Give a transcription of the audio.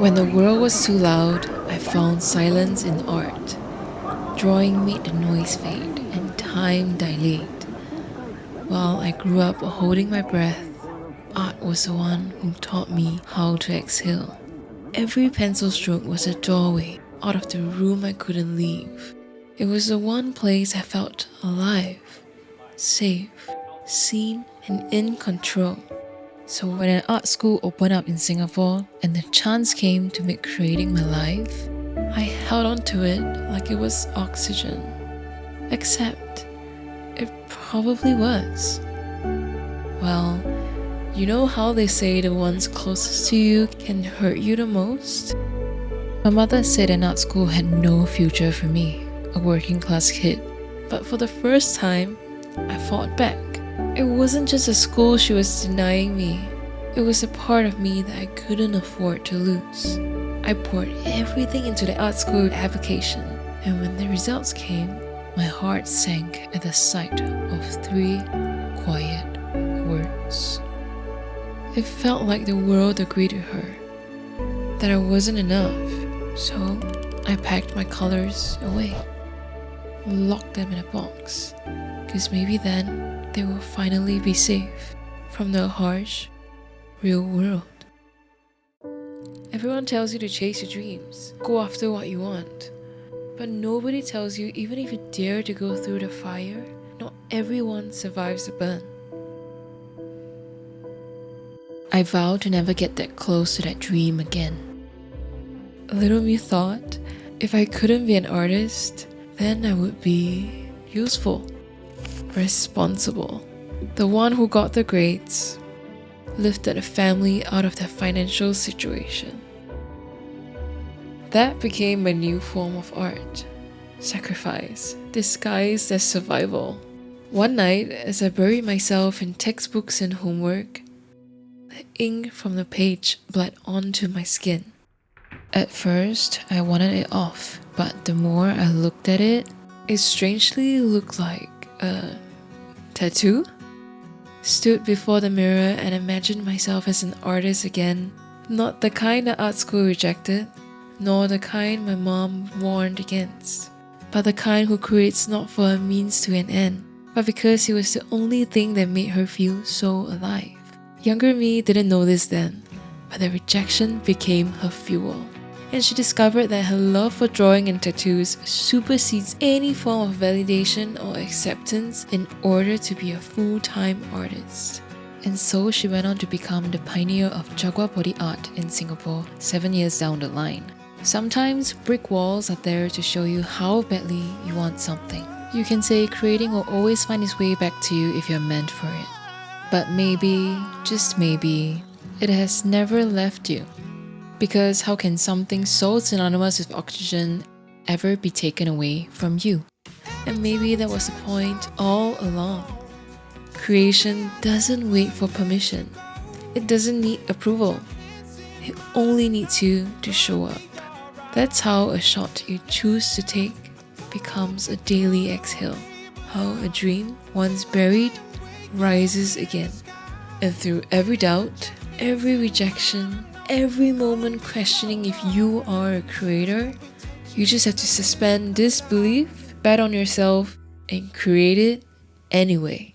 When the world was too loud, I found silence in art. Drawing made the noise fade and time dilate. While I grew up holding my breath, art was the one who taught me how to exhale. Every pencil stroke was a doorway out of the room I couldn't leave. It was the one place I felt alive, safe, seen, and in control. So when an art school opened up in Singapore and the chance came to make creating my life, I held on to it like it was oxygen. Except, it probably was. Well, you know how they say the ones closest to you can hurt you the most? My mother said an art school had no future for me, a working class kid. But for the first time, I fought back. It wasn't just a school she was denying me. It was a part of me that I couldn't afford to lose. I poured everything into the art school application, and when the results came, my heart sank at the sight of 3 quiet words. It felt like the world agreed to her, that I wasn't enough, so I packed my colors away, locked them in a box, because maybe then they will finally be safe from the harsh, real world. Everyone tells you to chase your dreams, go after what you want, but nobody tells you even if you dare to go through the fire, not everyone survives the burn. I vowed to never get that close to that dream again. Little me thought, if I couldn't be an artist, then I would be useful, responsible, the one who got the grades, lifted a family out of their financial situation. That became my new form of art, sacrifice, disguised as survival. One night, as I buried myself in textbooks and homework, the ink from the page bled onto my skin. At first, I wanted it off, but the more I looked at it, it strangely looked like a tattoo. Stood before the mirror and imagined myself as an artist again, not the kind that art school rejected, nor the kind my mom warned against, but the kind who creates not for a means to an end, but because it was the only thing that made her feel so alive. Younger me didn't know this then, but the rejection became her fuel. And she discovered that her love for drawing and tattoos supersedes any form of validation or acceptance in order to be a full-time artist. And so she went on to become the pioneer of Jaguar body art in Singapore 7 years down the line. Sometimes brick walls are there to show you how badly you want something. You can say creating will always find its way back to you if you're meant for it. But maybe, just maybe, it has never left you. Because how can something so synonymous with oxygen ever be taken away from you? And maybe that was the point all along. Creation doesn't wait for permission. It doesn't need approval. It only needs you to show up. That's how a shot you choose to take becomes a daily exhale. How a dream, once buried, rises again. And through every doubt, every rejection, every moment questioning if you are a creator, you just have to suspend disbelief, bet on yourself, and create it anyway.